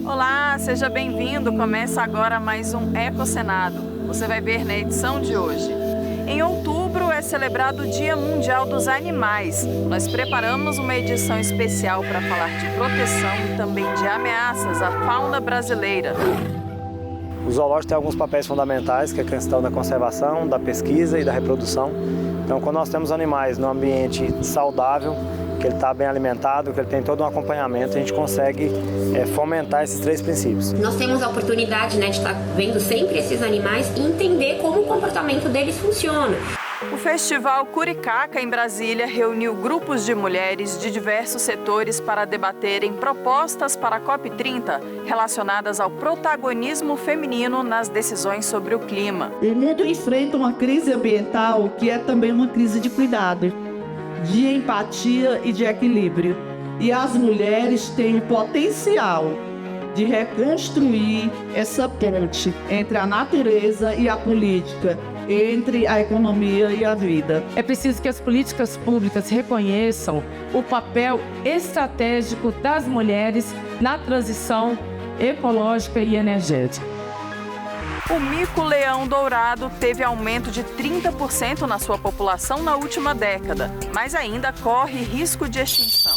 Olá, seja bem-vindo. Começa agora mais um Ecocenado. Você vai ver na edição de hoje. Em outubro é celebrado o Dia Mundial dos Animais. Nós preparamos uma edição especial para falar de proteção e também de ameaças à fauna brasileira. O zoológico tem alguns papéis fundamentais, que é a questão da conservação, da pesquisa e da reprodução. Então, quando nós temos animais num ambiente saudável, que ele está bem alimentado, que ele tem todo um acompanhamento, a gente consegue fomentar esses três princípios. Nós temos a oportunidade, de estar vendo sempre esses animais e entender como o comportamento deles funciona. O Festival Curicaca, em Brasília, reuniu grupos de mulheres de diversos setores para debaterem propostas para a COP30 relacionadas ao protagonismo feminino nas decisões sobre o clima. O mundo enfrenta uma crise ambiental que é também uma crise de cuidado, de empatia e de equilíbrio. E as mulheres têm o potencial de reconstruir essa ponte entre a natureza e a política, entre a economia e a vida. É preciso que as políticas públicas reconheçam o papel estratégico das mulheres na transição ecológica e energética. O mico-leão dourado teve aumento de 30% na sua população na última década, mas ainda corre risco de extinção.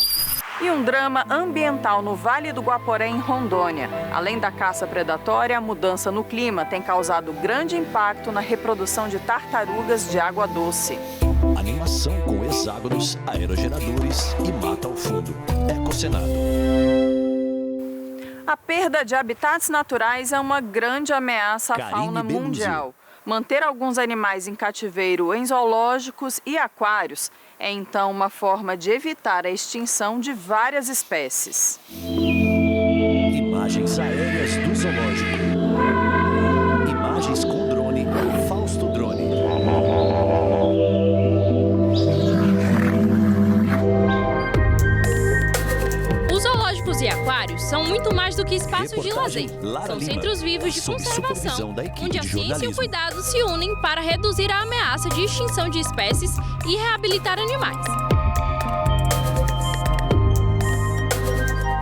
E um drama ambiental no Vale do Guaporé, em Rondônia. Além da caça predatória, a mudança no clima tem causado grande impacto na reprodução de tartarugas de água doce. Animação com hexágonos, aerogeradores e mata ao fundo. Ecocenado. A perda de habitats naturais é uma grande ameaça à fauna mundial. Manter alguns animais em cativeiro em zoológicos e aquários é então uma forma de evitar a extinção de várias espécies. Imagens aéreas do zoológico. Imagens com drone, Fausto Drone. Os zoológicos e aquários são muito mais do que espaços de lazer. São centros vivos de conservação, onde a ciência e o cuidado se unem para reduzir a ameaça de extinção de espécies e reabilitar animais.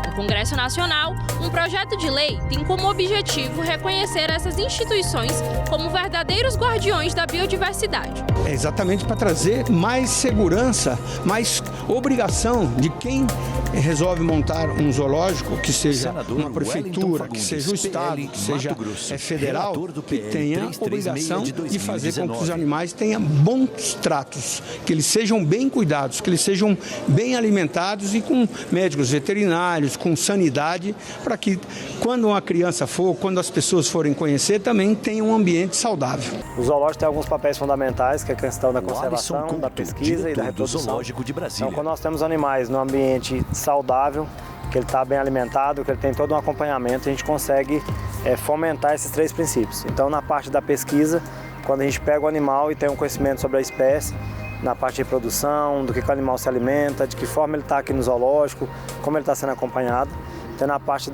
No Congresso Nacional, um projeto de lei tem como objetivo reconhecer essas instituições como verdadeiros guardiões da biodiversidade. É exatamente para trazer mais segurança, mais obrigação de quem resolve montar um zoológico, que seja uma prefeitura, que seja o Estado, que seja federal, que tenha a obrigação de fazer com que os animais tenham bons tratos, que eles sejam bem cuidados, que eles sejam bem alimentados e com médicos veterinários, com sanidade, para que quando uma criança for, quando as pessoas forem conhecer, também tenha um ambiente saudável. O zoológico tem alguns papéis fundamentais, que é a questão da conservação, da pesquisa e da reprodução. Então, quando nós temos animais no ambiente saudável, que ele está bem alimentado, que ele tem todo um acompanhamento, a gente consegue fomentar esses três princípios. Então, na parte da pesquisa, quando a gente pega o animal e tem um conhecimento sobre a espécie, na parte de reprodução, do que o animal se alimenta, de que forma ele está aqui no zoológico, como ele está sendo acompanhado. Tem na parte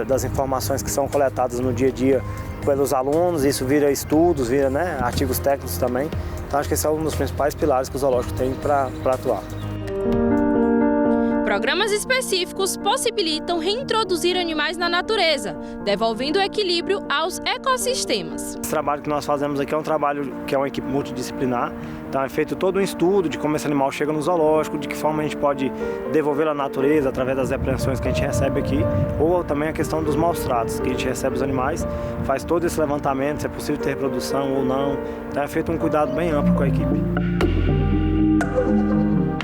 das informações que são coletadas no dia a dia pelos alunos, isso vira estudos, vira artigos técnicos também. Então acho que esse é um dos principais pilares que o zoológico tem para atuar. Programas específicos possibilitam reintroduzir animais na natureza, devolvendo o equilíbrio aos ecossistemas. Esse trabalho que nós fazemos aqui é um trabalho que é uma equipe multidisciplinar. Então é feito todo um estudo de como esse animal chega no zoológico, de que forma a gente pode devolvê-lo à natureza através das repreensões que a gente recebe aqui, ou também a questão dos maus tratos, que a gente recebe os animais, faz todo esse levantamento, se é possível ter reprodução ou não. Então é feito um cuidado bem amplo com a equipe.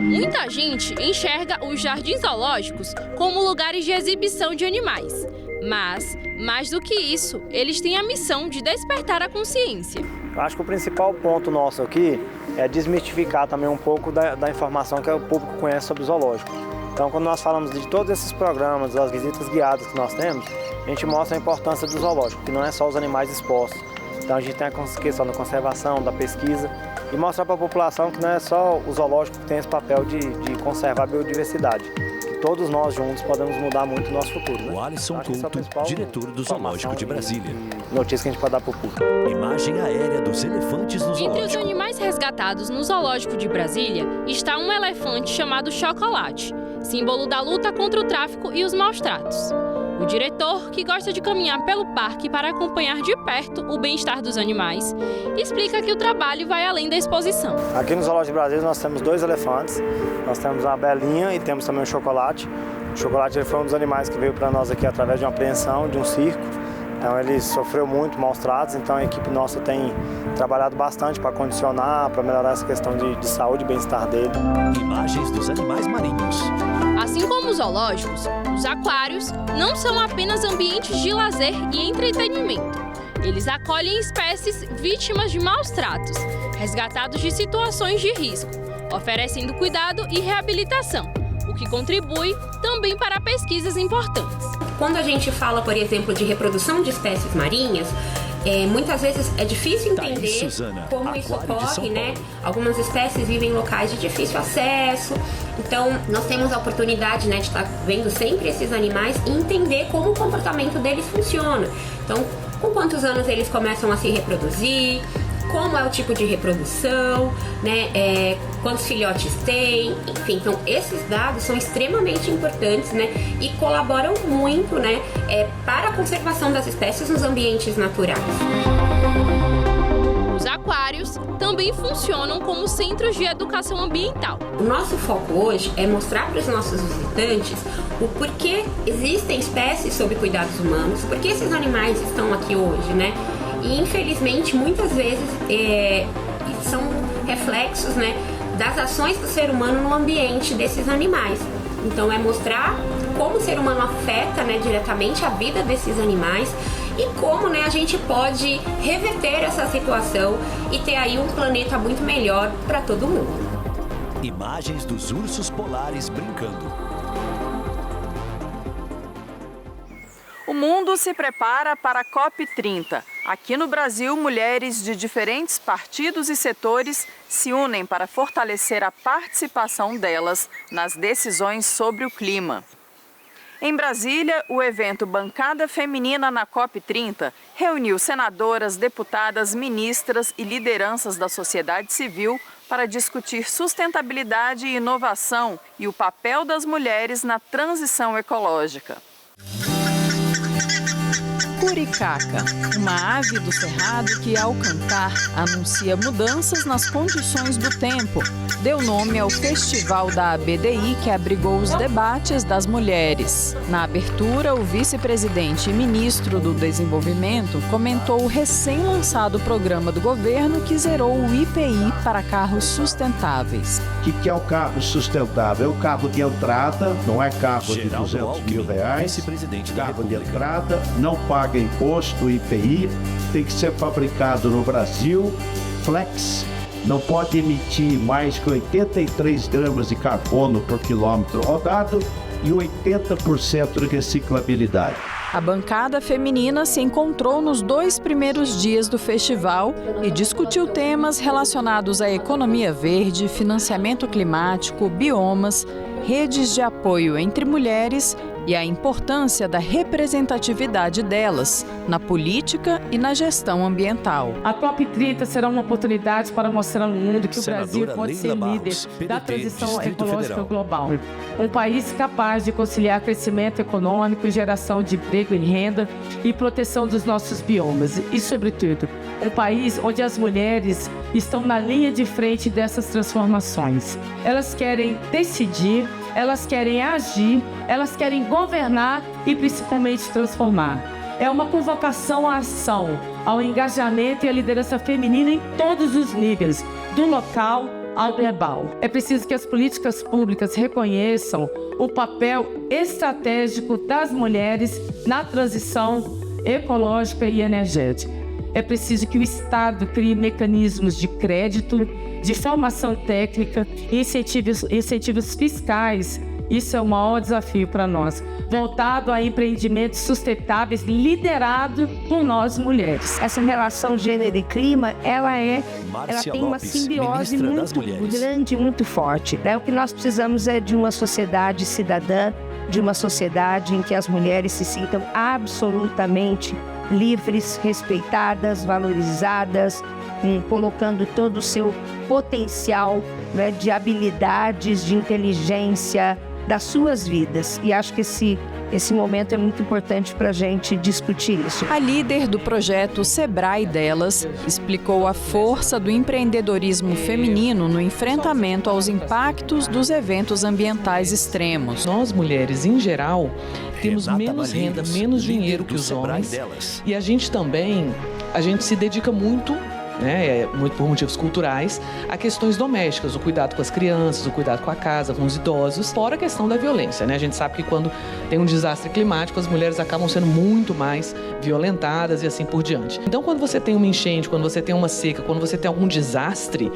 Muita gente enxerga os jardins zoológicos como lugares de exibição de animais. Mas, mais do que isso, eles têm a missão de despertar a consciência. Eu acho que o principal ponto nosso aqui é desmistificar também um pouco da informação que o público conhece sobre o zoológico. Então, quando nós falamos de todos esses programas, das visitas guiadas que nós temos, a gente mostra a importância do zoológico, que não é só os animais expostos. Então, a gente tem a questão da conservação, da pesquisa, e mostrar para a população que não é só o zoológico que tem esse papel de conservar a biodiversidade. Que todos nós juntos podemos mudar muito o nosso futuro. O Alisson Couto, diretor do Zoológico de Brasília. Notícia que a gente pode dar para o público. Imagem aérea dos elefantes no zoológico. Entre os animais resgatados no Zoológico de Brasília está um elefante chamado Chocolate, símbolo da luta contra o tráfico e os maus tratos. O diretor, que gosta de caminhar pelo parque para acompanhar de perto o bem-estar dos animais, explica que o trabalho vai além da exposição. Aqui no Zoológico de Brasília nós temos 2 elefantes, nós temos a Belinha e temos também o Chocolate. O Chocolate foi um dos animais que veio para nós aqui através de uma apreensão, de um circo. Então ele sofreu muito, maus tratos, então a equipe nossa tem trabalhado bastante para condicionar, para melhorar essa questão de saúde e bem-estar dele. Imagens dos animais marinhos. Assim como os zoológicos, os aquários não são apenas ambientes de lazer e entretenimento. Eles acolhem espécies vítimas de maus tratos, resgatados de situações de risco, oferecendo cuidado e reabilitação, o que contribui também para pesquisas importantes. Quando a gente fala, por exemplo, de reprodução de espécies marinhas, muitas vezes é difícil entender como isso ocorre, né? Algumas espécies vivem em locais de difícil acesso, então nós temos a oportunidade, né, de estar vendo sempre esses animais e entender como o comportamento deles funciona. Então, com quantos anos eles começam a se reproduzir, como é o tipo de reprodução, né, quantos filhotes tem, enfim. Então esses dados são extremamente importantes, né, e colaboram muito, né, para a conservação das espécies nos ambientes naturais. Os aquários também funcionam como centros de educação ambiental. O nosso foco hoje é mostrar para os nossos visitantes o porquê existem espécies sob cuidados humanos, por que esses animais estão aqui hoje, né? E infelizmente muitas vezes são reflexos, né, das ações do ser humano no ambiente desses animais. Então é mostrar como o ser humano afeta, né, diretamente a vida desses animais e como, né, a gente pode reverter essa situação e ter aí um planeta muito melhor para todo mundo. Imagens dos ursos polares brincando. O mundo se prepara para a COP30. Aqui no Brasil, mulheres de diferentes partidos e setores se unem para fortalecer a participação delas nas decisões sobre o clima. Em Brasília, o evento Bancada Feminina na COP30 reuniu senadoras, deputadas, ministras e lideranças da sociedade civil para discutir sustentabilidade e inovação e o papel das mulheres na transição ecológica. Curicaca, uma ave do cerrado que, ao cantar, anuncia mudanças nas condições do tempo. Deu nome ao Festival da ABDI, que abrigou os debates das mulheres. Na abertura, o vice-presidente e ministro do Desenvolvimento comentou o recém-lançado programa do governo que zerou o IPI para carros sustentáveis. O que é o carro sustentável? É o carro de entrada, não é carro de R$200 mil. Carro de entrada, não paga imposto, IPI, tem que ser fabricado no Brasil, flex, não pode emitir mais que 83 gramas de carbono por quilômetro rodado e 80% de reciclabilidade. A bancada feminina se encontrou nos 2 primeiros dias do festival e discutiu temas relacionados à economia verde, financiamento climático, biomas, redes de apoio entre mulheres e a importância da representatividade delas na política e na gestão ambiental. A COP30 será uma oportunidade para mostrar ao mundo que o Brasil pode ser líder da transição ecológica global. Um país capaz de conciliar crescimento econômico, geração de emprego e renda e proteção dos nossos biomas. E, sobretudo, um país onde as mulheres estão na linha de frente dessas transformações. Elas querem decidir, elas querem agir, elas querem governar e principalmente transformar. É uma convocação à ação, ao engajamento e à liderança feminina em todos os níveis, do local ao global. É preciso que as políticas públicas reconheçam o papel estratégico das mulheres na transição ecológica e energética. É preciso que o Estado crie mecanismos de crédito, de formação técnica e incentivos fiscais. Isso é o maior desafio para nós, voltado a empreendimentos sustentáveis liderados por nós mulheres. Essa relação gênero e clima, ela tem uma simbiose muito grande, muito forte. O que nós precisamos é de uma sociedade cidadã, de uma sociedade em que as mulheres se sintam absolutamente livres, respeitadas, valorizadas, colocando todo o seu potencial, de habilidades, de inteligência das suas vidas. E acho que esse esse momento é muito importante para a gente discutir isso. A líder do projeto Sebrae Delas explicou a força do empreendedorismo feminino no enfrentamento aos impactos dos eventos ambientais extremos. Nós, mulheres, em geral, temos menos renda, menos dinheiro que os homens. E a gente se dedica muito, muito por motivos culturais, a questões domésticas, o cuidado com as crianças, o cuidado com a casa, com os idosos, fora a questão da violência, A gente sabe que quando tem um desastre climático, as mulheres acabam sendo muito mais violentadas e assim por diante. Então, quando você tem uma enchente, quando você tem uma seca, quando você tem algum desastre,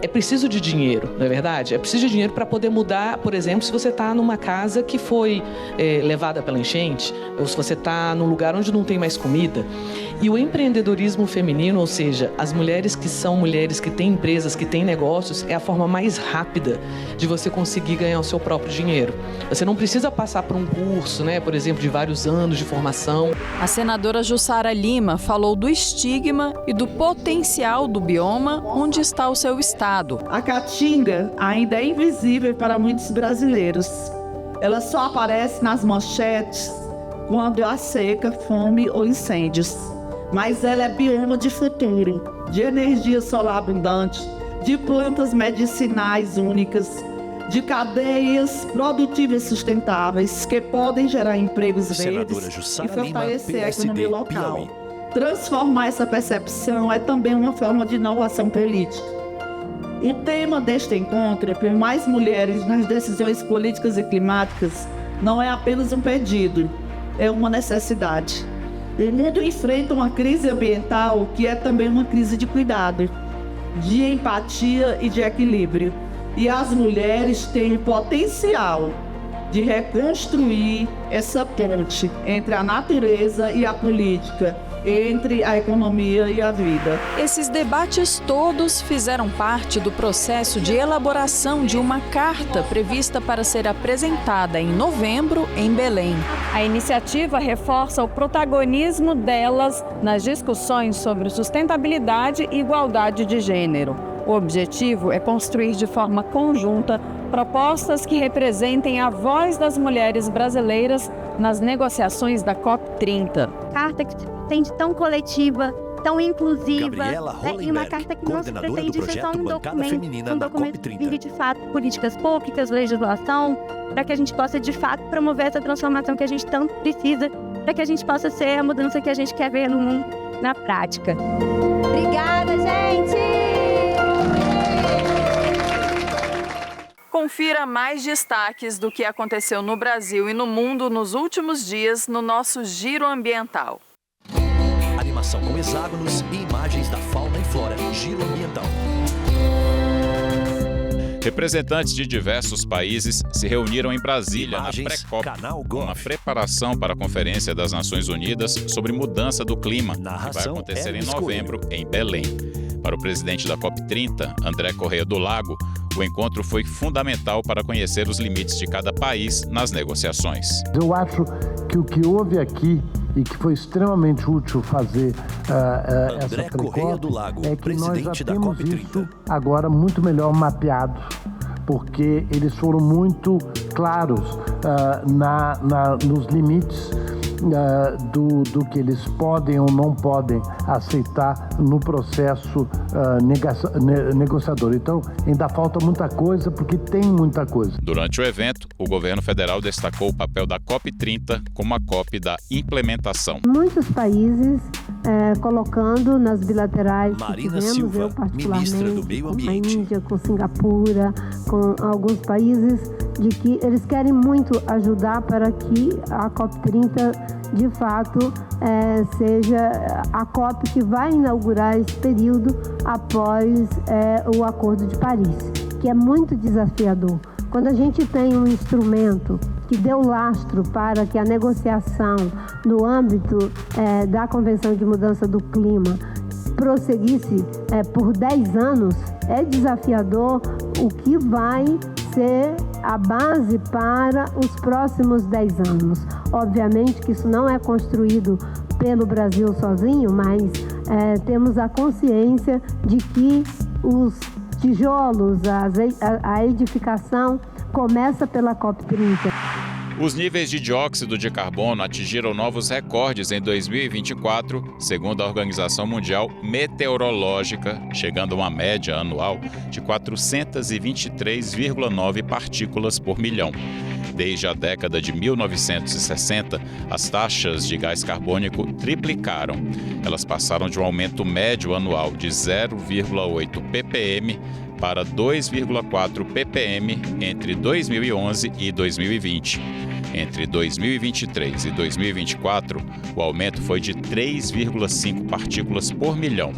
é preciso de dinheiro, não é verdade? É preciso de dinheiro para poder mudar, por exemplo, se você está numa casa que foi levada pela enchente, ou se você está num lugar onde não tem mais comida. E o empreendedorismo feminino, ou seja, as mulheres que são mulheres que têm empresas, que têm negócios, é a forma mais rápida de você conseguir ganhar o seu próprio dinheiro. Você não precisa passar por um curso, por exemplo, de vários anos de formação. A senadora Jussara Lima falou do estigma e do potencial do bioma onde está o seu estado. A caatinga ainda é invisível para muitos brasileiros. Ela só aparece nas manchetes quando há seca, fome ou incêndios. Mas ela é bioma de futuro, de energia solar abundante, de plantas medicinais únicas, de cadeias produtivas sustentáveis que podem gerar empregos verdes e fortalecer a economia local. Transformar essa percepção é também uma forma de inovação política. O tema deste encontro é por mais mulheres nas decisões políticas e climáticas não é apenas um pedido, é uma necessidade. O mundo enfrenta uma crise ambiental que é também uma crise de cuidado, de empatia e de equilíbrio. E as mulheres têm o potencial de reconstruir essa ponte entre a natureza e a política, entre a economia e a vida. Esses debates todos fizeram parte do processo de elaboração de uma carta prevista para ser apresentada em novembro em Belém. A iniciativa reforça o protagonismo delas nas discussões sobre sustentabilidade e igualdade de gênero. O objetivo é construir de forma conjunta propostas que representem a voz das mulheres brasileiras nas negociações da COP30. Carta que sente tão coletiva, tão inclusiva, e uma carta que não se pretende ser só um documento que vive de fato políticas públicas, legislação, para que a gente possa de fato promover essa transformação que a gente tanto precisa, para que a gente possa ser a mudança que a gente quer ver no mundo na prática. Obrigada, gente! Confira mais destaques do que aconteceu no Brasil e no mundo nos últimos dias no nosso Giro Ambiental. Animação com hexágonos e imagens da fauna e flora. Giro Ambiental. Representantes de diversos países se reuniram em Brasília na pré-COP, uma preparação para a Conferência das Nações Unidas sobre mudança do clima, que vai acontecer em novembro em Belém. Para o presidente da COP30, André Correia do Lago, o encontro foi fundamental para conhecer os limites de cada país nas negociações. Eu acho que o que houve aqui e que foi extremamente útil fazer essa pré-COP é que nós já temos isso agora muito melhor mapeado, porque eles foram muito claros nos limites do que eles podem ou não podem aceitar no processo negociador. Então, ainda falta muita coisa, porque tem muita coisa. Durante o evento, o governo federal destacou o papel da COP30 como a COP da implementação. Muitos países colocando nas bilaterais Marina que tivemos, Silva, eu particularmente, ministra do Meio Ambiente. com a Índia, com Singapura, com alguns países, de que eles querem muito ajudar para que a COP30 de fato seja a COP que vai inaugurar esse período após o Acordo de Paris, que é muito desafiador. Quando a gente tem um instrumento que deu lastro para que a negociação no âmbito da Convenção de Mudança do Clima prosseguisse por 10 anos, é desafiador o que vai ser a base para os próximos 10 anos. Obviamente que isso não é construído pelo Brasil sozinho, mas temos a consciência de que os tijolos, a edificação começa pela COP30. Os níveis de dióxido de carbono atingiram novos recordes em 2024, segundo a Organização Mundial Meteorológica, chegando a uma média anual de 423,9 partículas por milhão. Desde a década de 1960, as taxas de gás carbônico triplicaram. Elas passaram de um aumento médio anual de 0,8 ppm para 2,4 ppm entre 2011 e 2020. Entre 2023 e 2024, o aumento foi de 3,5 partículas por milhão.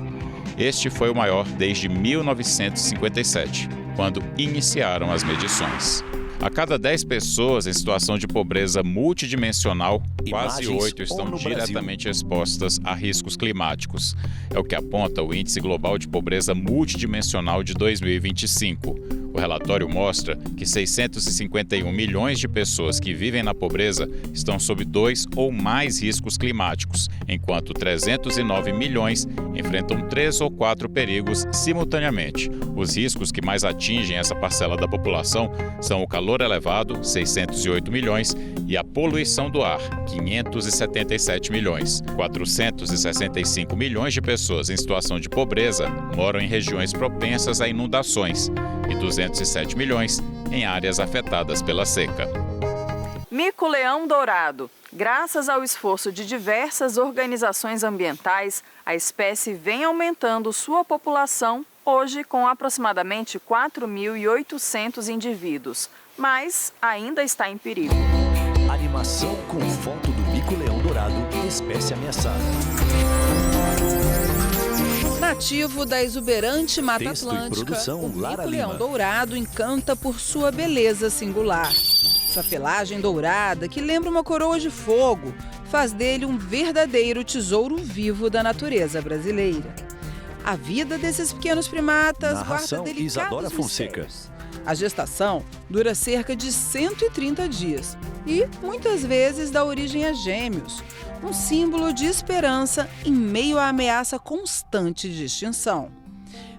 Este foi o maior desde 1957, quando iniciaram as medições. A cada 10 pessoas em situação de pobreza multidimensional, quase 8 estão diretamente expostas a riscos climáticos. É o que aponta o Índice Global de Pobreza Multidimensional de 2025. O relatório mostra que 651 milhões de pessoas que vivem na pobreza estão sob 2 ou mais riscos climáticos, enquanto 309 milhões enfrentam 3 ou 4 perigos simultaneamente. Os riscos que mais atingem essa parcela da população são o calor elevado, 608 milhões, e a poluição do ar, 577 milhões. 465 milhões de pessoas em situação de pobreza moram em regiões propensas a inundações e 207 milhões em áreas afetadas pela seca. Mico-leão dourado. Graças ao esforço de diversas organizações ambientais, a espécie vem aumentando sua população, hoje com aproximadamente 4.800 indivíduos, mas ainda está em perigo. Animação com foto do mico-leão dourado, espécie ameaçada. Nativo da exuberante Mata Atlântica, o mico-leão dourado encanta por sua beleza singular. Sua pelagem dourada, que lembra uma coroa de fogo, faz dele um verdadeiro tesouro vivo da natureza brasileira. A vida desses pequenos primatas guarda delicados mistérios. A gestação dura cerca de 130 dias e, muitas vezes, dá origem a gêmeos, um símbolo de esperança em meio à ameaça constante de extinção.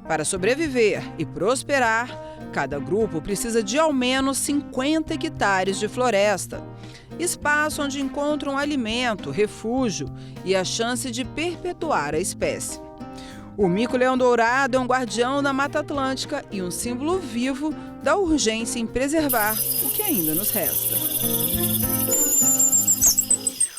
Para sobreviver e prosperar, cada grupo precisa de ao menos 50 hectares de floresta, espaço onde encontram alimento, refúgio e a chance de perpetuar a espécie. O mico-leão dourado é um guardião da Mata Atlântica e um símbolo vivo da urgência em preservar o que ainda nos resta.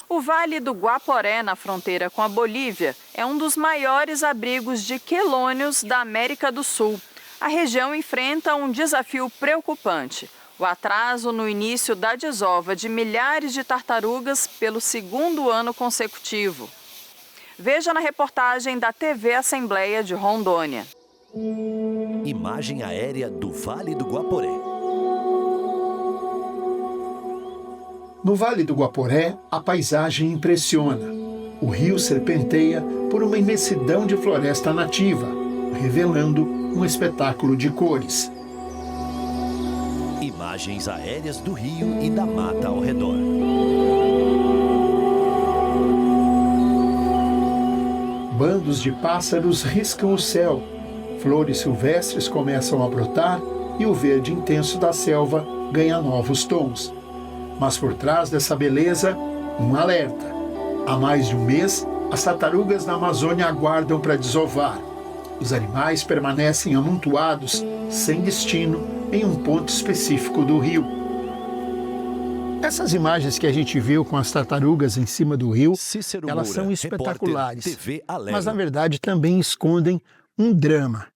O Vale do Guaporé, na fronteira com a Bolívia, é um dos maiores abrigos de quelônios da América do Sul. A região enfrenta um desafio preocupante: o atraso no início da desova de milhares de tartarugas pelo segundo ano consecutivo. Veja na reportagem da TV Assembleia de Rondônia. Imagem aérea do Vale do Guaporé. No Vale do Guaporé, a paisagem impressiona. O rio serpenteia por uma imensidão de floresta nativa, revelando um espetáculo de cores. Imagens aéreas do rio e da mata ao redor. Bandos de pássaros riscam o céu, flores silvestres começam a brotar e o verde intenso da selva ganha novos tons. Mas por trás dessa beleza, um alerta. Há mais de um mês, as tartarugas na Amazônia aguardam para desovar. Os animais permanecem amontoados, sem destino, em um ponto específico do rio. Essas imagens que a gente viu com as tartarugas em cima do rio, elas são espetaculares, mas na verdade também escondem um drama.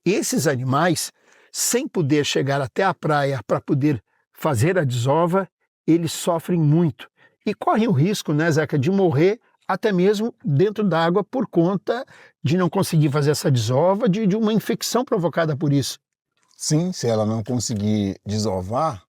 Esses animais, sem poder chegar até a praia para poder fazer a desova, eles sofrem muito e correm o risco, né, Zeca, de morrer até mesmo dentro d'água por conta de não conseguir fazer essa desova, de uma infecção provocada por isso. Sim, se ela não conseguir desovar,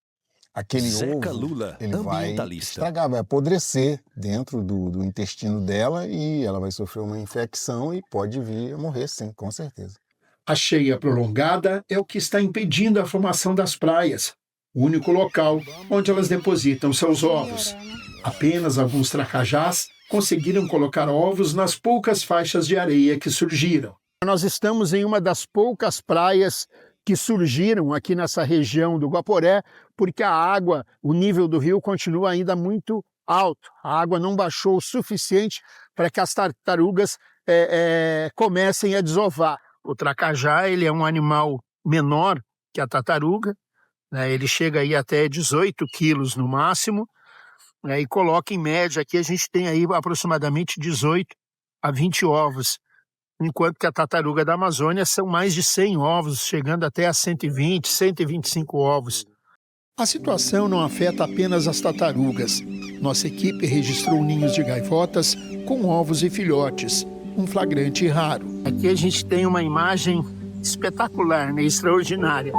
aquele Zeca ovo, Lula, ele vai ambientalista. estragar, vai apodrecer dentro do intestino dela e ela vai sofrer uma infecção e pode vir a morrer, sim, com certeza. A cheia prolongada é o que está impedindo a formação das praias, o único local onde elas depositam seus ovos. Apenas alguns tracajás conseguiram colocar ovos nas poucas faixas de areia que surgiram. Nós estamos em uma das poucas praias que surgiram aqui nessa região do Guaporé, porque a água, o nível do rio continua ainda muito alto. A água não baixou o suficiente para que as tartarugas comecem a desovar. O tracajá, ele é um animal menor que a tartaruga, né? Ele chega aí até 18 quilos no máximo, né? E coloca em média, aqui a gente tem aí aproximadamente 18 a 20 ovos, enquanto que a tartaruga da Amazônia são mais de 100 ovos, chegando até a 120, 125 ovos. A situação não afeta apenas as tartarugas. Nossa equipe registrou ninhos de gaivotas com ovos e filhotes, um flagrante raro. Aqui a gente tem uma imagem espetacular, né? Extraordinária.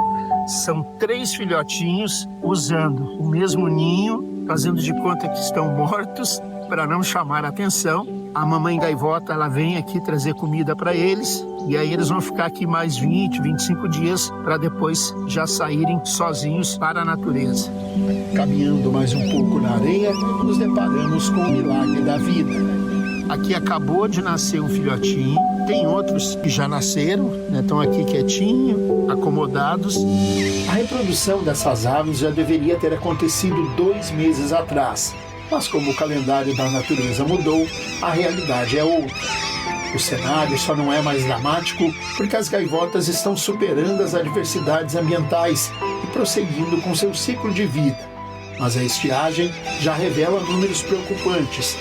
São 3 filhotinhos usando o mesmo ninho, fazendo de conta que estão mortos para não chamar a atenção. A mamãe gaivota, ela vem aqui trazer comida para eles e aí eles vão ficar aqui mais 20, 25 dias para depois já saírem sozinhos para a natureza. Caminhando mais um pouco na areia, nos deparamos com o milagre da vida. Aqui acabou de nascer um filhotinho, tem outros que já nasceram, né? Estão aqui quietinho, acomodados. A reprodução dessas aves já deveria ter acontecido 2 meses atrás, mas como o calendário da natureza mudou, a realidade é outra. O cenário só não é mais dramático porque as gaivotas estão superando as adversidades ambientais e prosseguindo com seu ciclo de vida. Mas a estiagem já revela números preocupantes.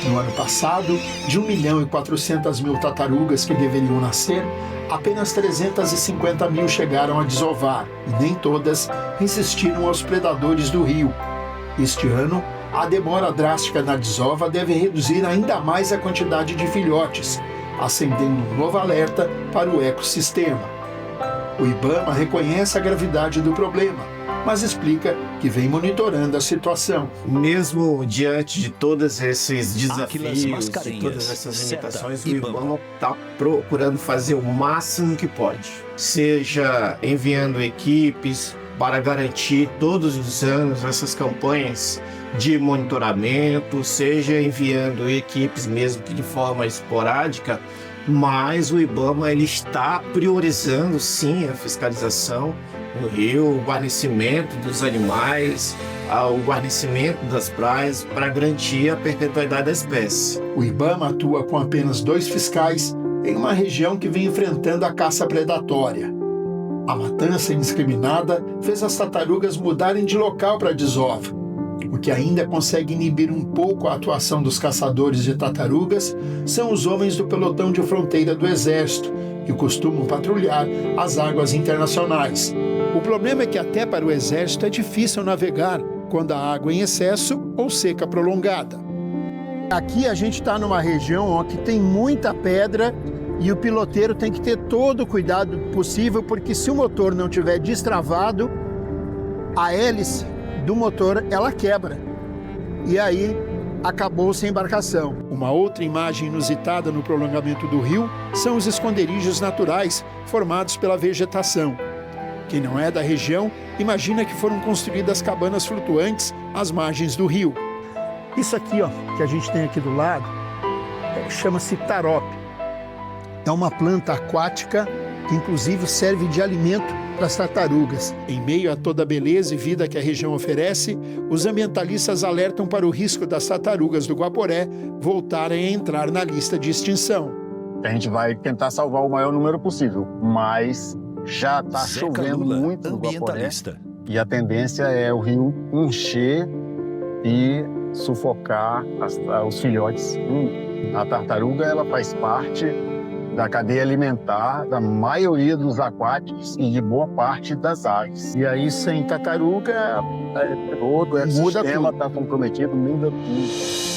No ano passado, de 1.400.000 tartarugas que deveriam nascer, apenas 350.000 chegaram a desovar, e nem todas resistiram aos predadores do rio. Este ano, a demora drástica na desova deve reduzir ainda mais a quantidade de filhotes, acendendo um novo alerta para o ecossistema. O IBAMA reconhece a gravidade do problema, mas explica que vem monitorando a situação. Mesmo diante de todos esses desafios, de todas essas limitações, o IBAMA está procurando fazer o máximo que pode. Seja enviando equipes para garantir todos os anos essas campanhas de monitoramento, seja enviando equipes mesmo que de forma esporádica, mas o IBAMA ele está priorizando sim a fiscalização no rio, o guarnecimento dos animais, o guarnecimento das praias para garantir a perpetuidade da espécie. O IBAMA atua com apenas 2 fiscais em uma região que vem enfrentando a caça predatória. A matança indiscriminada fez as tartarugas mudarem de local para a desova. O que ainda consegue inibir um pouco a atuação dos caçadores de tartarugas são os homens do pelotão de fronteira do Exército, que costumam patrulhar as águas internacionais. O problema é que até para o Exército é difícil navegar quando a água é em excesso ou seca prolongada. Aqui a gente está numa região que tem muita pedra e o piloteiro tem que ter todo o cuidado possível, porque se o motor não estiver destravado, a hélice do motor ela quebra e aí acabou-se a embarcação. Uma outra imagem inusitada no prolongamento do rio são os esconderijos naturais formados pela vegetação. Quem não é da região imagina que foram construídas cabanas flutuantes às margens do rio. Isso aqui, que a gente tem aqui do lado, chama-se tarope. É uma planta aquática que inclusive serve de alimento para as tartarugas. Em meio a toda a beleza e vida que a região oferece, os ambientalistas alertam para o risco das tartarugas do Guaporé voltarem a entrar na lista de extinção. A gente vai tentar salvar o maior número possível, mas já está chovendo muito no Guaporé e a tendência é o rio encher e sufocar os filhotes. A tartaruga ela faz parte da cadeia alimentar da maioria dos aquáticos e de boa parte das aves. E aí, sem tartaruga, todo o ecossistema está comprometido, muda tudo.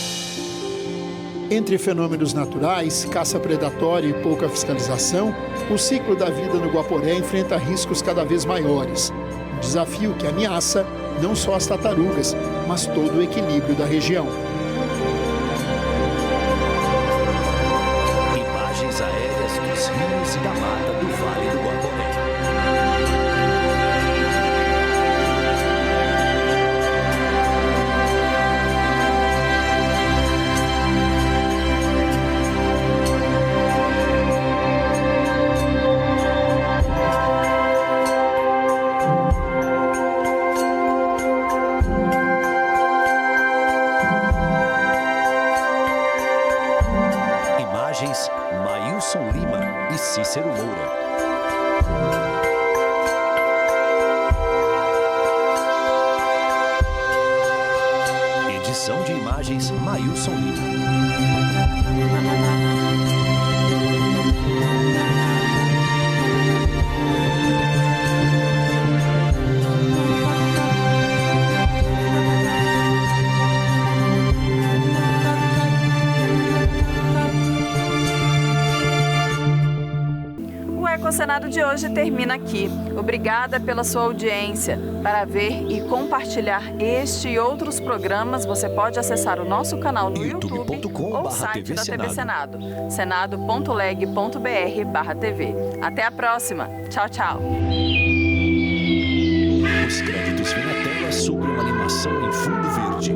Entre fenômenos naturais, caça predatória e pouca fiscalização, o ciclo da vida no Guaporé enfrenta riscos cada vez maiores. Um desafio que ameaça não só as tartarugas, mas todo o equilíbrio da região. Imagens aéreas dos rios e da mata do Vale do Guaporé. Imagens, Maílson Lima e Cícero Moura. Edição de imagens, Maílson Lima. O Ecocenado de hoje termina aqui. Obrigada pela sua audiência. Para ver e compartilhar este e outros programas, você pode acessar o nosso canal no YouTube ou o site da TV Senado, senado.leg.br/TV. Até a próxima. Tchau, tchau. Os créditos vêm à tela sobre uma animação em fundo verde.